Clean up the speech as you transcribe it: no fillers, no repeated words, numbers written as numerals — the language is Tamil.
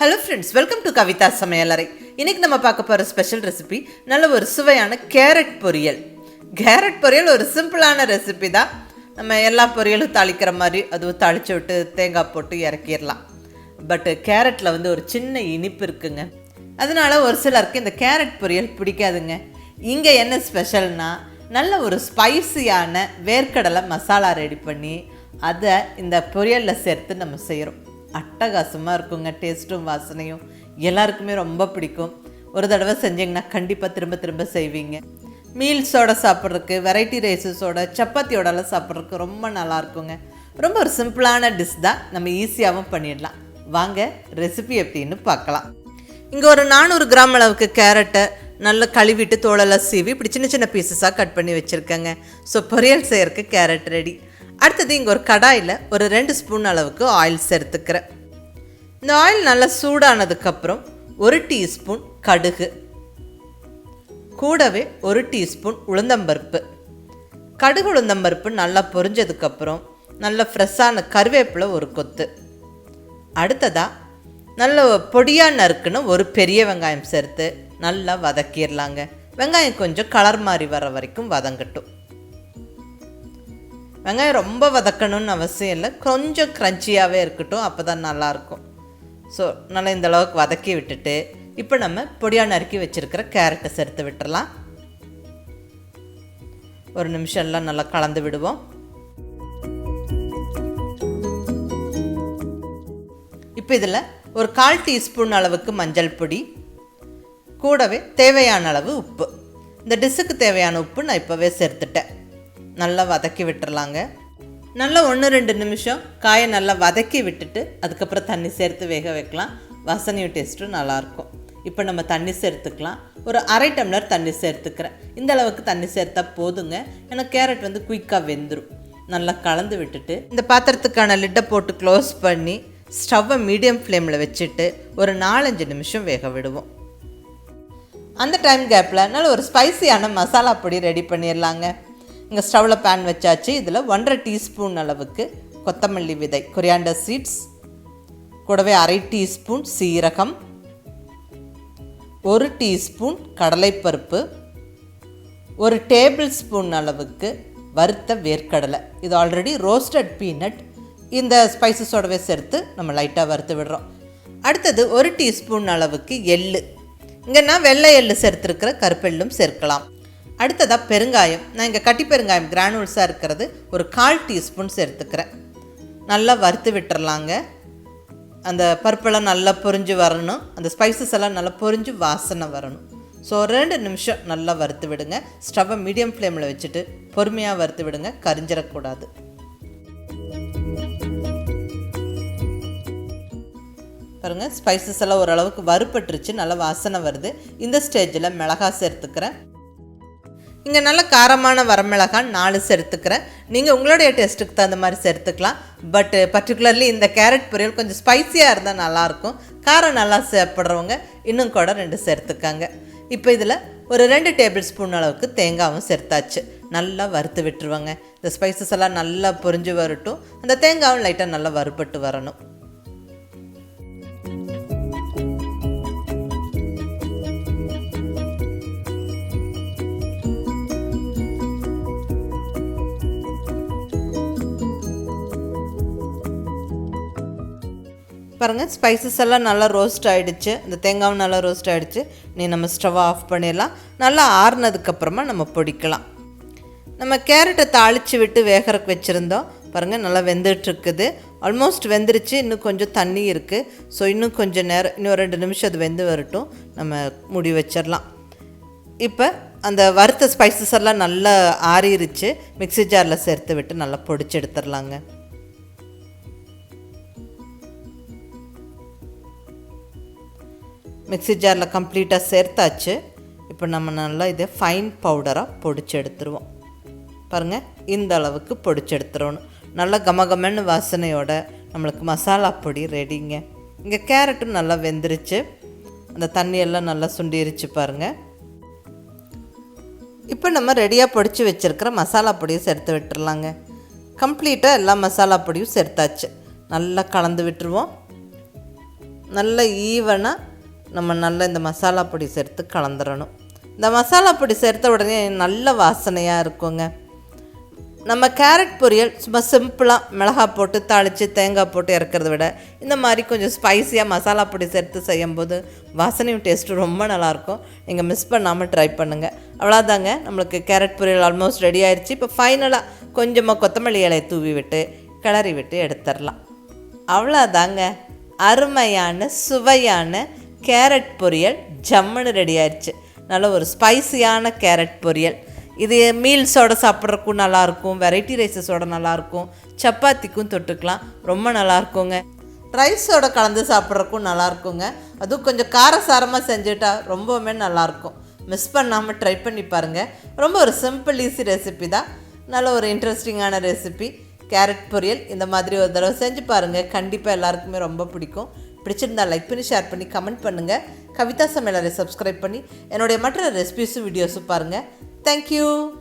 Hello friends, welcome to KAVITHASAMAYALARAI. இன்னைக்கு நம்ம பார்க்க போற ஸ்பெஷல் ரெசிபி நல்ல ஒரு சுவையான கேரட் பொரியல். கேரட் பொரியல் ஒரு சிம்பிளான ரெசிபி தான். நம்ம எல்லா பொரியலும் தாளிக்கிற மாதிரி அதுவும் தாளிச்சு விட்டு தேங்காய் போட்டு இறக்கிடலாம். பட் கேரட்ல ஒரு சின்ன இனிப்பு இருக்குங்க. அதனால ஒரு சிலருக்கு இந்த கேரட் பொரியல் பிடிக்காதுங்க. இங்கே என்ன ஸ்பெஷல்னா நல்ல ஒரு ஸ்பைசியான வேர்க்கடலை மசாலா ரெடி பண்ணி அதை இந்த பொரியலில் சேர்த்து நம்ம செய்கிறோம். அட்டகாசமாக இருக்குங்க. டேஸ்ட்டும் வாசனையும் எல்லாருக்குமே ரொம்ப பிடிக்கும். ஒரு தடவை செஞ்சிங்கன்னா கண்டிப்பாக திரும்ப திரும்ப செய்வீங்க. மீல்ஸோடு சாப்பிட்றதுக்கு, வெரைட்டி ரைஸஸோட, சப்பாத்தியோடலாம் சாப்பிட்றதுக்கு ரொம்ப நல்லாயிருக்குங்க. ரொம்ப ஒரு சிம்பிளான டிஷ் தான், நம்ம ஈஸியாகவும் பண்ணிடலாம். வாங்க ரெசிபி எப்படின்னு பார்க்கலாம். இங்கே ஒரு 400 கிராம் அளவுக்கு கேரட்டை நல்லா கழுவிட்டு தோலெல்லாம் சீவி இப்படி சின்ன சின்ன பீசஸாக கட் பண்ணி வச்சுருக்கேங்க. ஸோ பொரியல் செய்யறதுக்கு கேரட் ரெடி. அடுத்தது இங்கே ஒரு கடாயில் ஒரு 2 ஸ்பூன் அளவுக்கு ஆயில் சேர்த்துக்கிறேன். இந்த ஆயில் நல்லா சூடானதுக்கப்புறம் 1 டீஸ்பூன் கடுகு, கூடவே 1 டீஸ்பூன் உளுந்தம்பருப்பு. கடுகு உளுந்தம்பருப்பு நல்லா பொரிஞ்சதுக்கப்புறம் நல்ல ஃப்ரெஷ்ஷான கருவேப்பிலை ஒரு கொத்து. அடுத்ததாக நல்ல பொடியாக நறுக்குன்னு ஒரு பெரிய வெங்காயம் சேர்த்து நல்லா வதக்கிடலாங்க. வெங்காயம் கொஞ்சம் கலர் மாதிரி வர வரைக்கும் வதங்கட்டும். வெங்காயம் ரொம்ப வதக்கணும்னு அவசியம் இல்லை, கொஞ்சம் க்ரன்ச்சியாகவே இருக்கட்டும், அப்போ தான் நல்லாயிருக்கும். ஸோ நல்லா இந்த அளவுக்கு வதக்கி விட்டுட்டு இப்போ நம்ம பொடியாக நறுக்கி வச்சுருக்கிற கேரட்டை சேர்த்து விட்டுறலாம். ஒரு நிமிஷம்லாம் நல்லா கலந்து விடுவோம். இப்போ இதில் ஒரு 1/4 டீஸ்பூன் அளவுக்கு மஞ்சள் பொடி, கூடவே தேவையான அளவு உப்பு. இந்த டிஷ்ஷுக்கு தேவையான உப்பு நான் இப்போவே சேர்த்துட்டேன். நல்லா வதக்கி விட்டுறலாங்க. நல்லா 1-2 நிமிஷம் காயை நல்லா வதக்கி விட்டுட்டு அதுக்கப்புறம் தண்ணி சேர்த்து வேக வைக்கலாம். வாசனையும் டேஸ்ட்டும் நல்லாயிருக்கும். இப்போ நம்ம தண்ணி சேர்த்துக்கலாம். ஒரு 1/2 டம்ளர் தண்ணி சேர்த்துக்கிறேன். இந்த அளவுக்கு தண்ணி சேர்த்தா போதுங்க, ஏன்னா கேரட் குயிக்காக வெந்துடும். நல்லா கலந்து விட்டுட்டு இந்த பாத்திரத்துக்கான லிட்டை போட்டு க்ளோஸ் பண்ணி ஸ்டவ்வை மீடியம் ஃப்ளேமில் வச்சுட்டு ஒரு 4-5 நிமிஷம் வேக விடுவோம். அந்த டைம் கேப்பில் நல்ல ஒரு ஸ்பைசியான மசாலா பொடி ரெடி பண்ணிடலாங்க. இங்கே ஸ்டவ்வில் பேன் வச்சாச்சு. இதில் 1/2 டீஸ்பூன் அளவுக்கு கொத்தமல்லி விதை, கொரியாண்டர் சீட்ஸ், கூடவே 1/2 டீஸ்பூன் சீரகம், 1 டீஸ்பூன் கடலைப்பருப்பு, 1 டேபிள் ஸ்பூன் அளவுக்கு வறுத்த வேர்க்கடலை. இது ஆல்ரெடி ரோஸ்டட் பீனட். இந்த ஸ்பைசஸோடவே சேர்த்து நம்ம லைட்டாக வறுத்து விடுறோம். அடுத்தது 1 டீஸ்பூன் அளவுக்கு எள்ளு. இங்கே நான் வெள்ளை எள்ளு சேர்த்துருக்கிற கருப்பெள்ளும் சேர்க்கலாம். அடுத்ததாக பெருங்காயம். நான் இங்கே கட்டி பெருங்காயம் கிரானுல்ஸாக இருக்கிறது ஒரு 1/4 டீஸ்பூன் சேர்த்துக்கிறேன். நல்லா வறுத்து விட்டுறலாங்க. அந்த பருப்பெல்லாம் நல்லா பொரிஞ்சு வரணும், அந்த ஸ்பைசஸ் எல்லாம் நல்லா பொரிஞ்சு வாசனை வரணும். ஸோ 2 நிமிஷம் நல்லா வறுத்து விடுங்க. ஸ்டவ்வை மீடியம் ஃப்ளேமில் வச்சுட்டு பொறுமையாக வறுத்து விடுங்க, கரிஞ்சிடக்கூடாது. பாருங்கள், ஸ்பைசஸ் எல்லாம் ஓரளவுக்கு வறுப்பட்டுருச்சு, நல்லா வாசனை வருது. இந்த ஸ்டேஜில் மிளகாய் சேர்த்துக்கிறேன். இங்கே நல்ல காரமான வரமிளகாய் 4 சேர்த்துக்கிறேன். நீங்கள் உங்களுடைய டேஸ்ட்டுக்கு தகுந்த மாதிரி சேர்த்துக்கலாம். பட் பர்டிகுலர்லி இந்த கேரட் பொரியல் கொஞ்சம் ஸ்பைஸியாக இருந்தால் நல்லாயிருக்கும். காரம் நல்லா சாப்பிட்றவங்க இன்னும் கூட 2 சேர்த்துக்காங்க. இப்போ இதில் ஒரு 2 டேபிள் ஸ்பூன் அளவுக்கு தேங்காயும் சேர்த்தாச்சு. நல்லா வறுத்து விட்டுருவாங்க. இந்த ஸ்பைசஸ் எல்லாம் நல்லா பொரிஞ்சு வரட்டும், அந்த தேங்காயும் லைட்டாக நல்லா வறுபட்டு வரணும். பாருங்கள், ஸ்பைசஸ் எல்லாம் நல்லா ரோஸ்ட் ஆகிடுச்சு, இந்த தேங்காயும் நல்லா ரோஸ்ட் ஆகிடுச்சு. நீ நம்ம ஸ்டவ்வை ஆஃப் பண்ணிடலாம். நல்லா ஆறுனதுக்கப்புறமா நம்ம பொடிக்கலாம். நம்ம கேரட்டை தாளித்து விட்டு வேகறக்கு வச்சுருந்தோம். பாருங்கள், நல்லா வெந்துட்டுருக்குது. ஆல்மோஸ்ட் வெந்துருச்சு, இன்னும் கொஞ்சம் தண்ணி இருக்குது. ஸோ இன்னும் கொஞ்சம் நேரம், இன்னும் 2 நிமிஷம் அது வெந்து வரட்டும், நம்ம மூடி வச்சிடலாம். இப்போ அந்த வறுத்த ஸ்பைசஸ் எல்லாம் நல்லா ஆறிடுச்சு. மிக்ஸி ஜாரில் சேர்த்து விட்டு நல்லா பொடிச்சு எடுத்துடலாங்க. மிக்ஸி ஜாரில் கம்ப்ளீட்டாக சேர்த்தாச்சு. இப்போ நம்ம நல்லா இதை ஃபைன் பவுடராக பொடிச்சு எடுத்துருவோம். பாருங்கள், இந்த அளவுக்கு பொடிச்சு எடுத்துருவோம். நல்லா கமகமன்னு வாசனையோட நம்மளுக்கு மசாலா பொடி ரெடிங்க. இங்கே கேரட்டும் நல்லா வெந்துருச்சு, அந்த தண்ணியெல்லாம் நல்லா சுண்டிருச்சு. பாருங்கள், இப்போ நம்ம ரெடியாக பொடிச்சு வச்சுருக்கிற மசாலா பொடியை சேர்த்து விட்டுருலாங்க. கம்ப்ளீட்டாக எல்லா மசாலா பொடியும் சேர்த்தாச்சு. நல்லா கலந்து விட்டுருவோம். நல்ல ஈவனாக நம்ம நல்ல இந்த மசாலா பொடி சேர்த்து கலந்துடணும். இந்த மசாலா பொடி சேர்த்த உடனே நல்ல வாசனையாக இருக்குங்க. நம்ம கேரட் பொரியல் சும்மா சிம்பிளாக மிளகாய் போட்டு தாளித்து தேங்காய் போட்டு இறக்கிறத விட இந்த மாதிரி கொஞ்சம் ஸ்பைஸியாக மசாலா பொடி சேர்த்து செய்யும்போது வாசனையும் டேஸ்ட்டும் ரொம்ப நல்லாயிருக்கும். நீங்கள் மிஸ் பண்ணாமல் ட்ரை பண்ணுங்கள். அவ்வளோதாங்க, நம்மளுக்கு கேரட் பொரியல் ஆல்மோஸ்ட் ரெடி ஆயிடுச்சு. இப்போ ஃபைனலாக கொஞ்சமாக கொத்தமல்லி இலையை தூவி விட்டு கிளறி விட்டு எடுத்துடலாம். அவ்வளோதாங்க, அருமையான சுவையான கேரட் பொரியல் ஜம்முன்னு ரெடி ஆயிடுச்சு. நல்ல ஒரு ஸ்பைஸியான கேரட் பொரியல். இது மீல்ஸோடு சாப்பிட்றதுக்கும் நல்லாயிருக்கும், வெரைட்டி ரைஸஸோட நல்லாயிருக்கும், சப்பாத்திக்கும் தொட்டுக்கலாம், ரொம்ப நல்லாயிருக்குங்க. ரைஸோட கலந்து சாப்பிட்றதுக்கும் நல்லாயிருக்குங்க. அதுவும் கொஞ்சம் காரசாரமாக செஞ்சுட்டா ரொம்பவுமே நல்லாயிருக்கும். மிஸ் பண்ணாமல் ட்ரை பண்ணி பாருங்கள். ரொம்ப ஒரு சிம்பிள் ஈஸி ரெசிபி தான். நல்ல ஒரு இன்ட்ரெஸ்டிங்கான ரெசிபி கேரட் பொரியல். இந்த மாதிரி ஒரு தடவை செஞ்சு பாருங்கள், கண்டிப்பாக எல்லாருக்குமே ரொம்ப பிடிக்கும். பிடிச்சிருந்தா லைக் பண்ணி ஷேர் பண்ணி கமெண்ட் பண்ணுங்கள். கவிதா சமையலறை சப்ஸ்கிரைப் பண்ணி என்னுடைய மற்ற ரெசிபிஸும் வீடியோஸும் பாருங்கள். Thank you.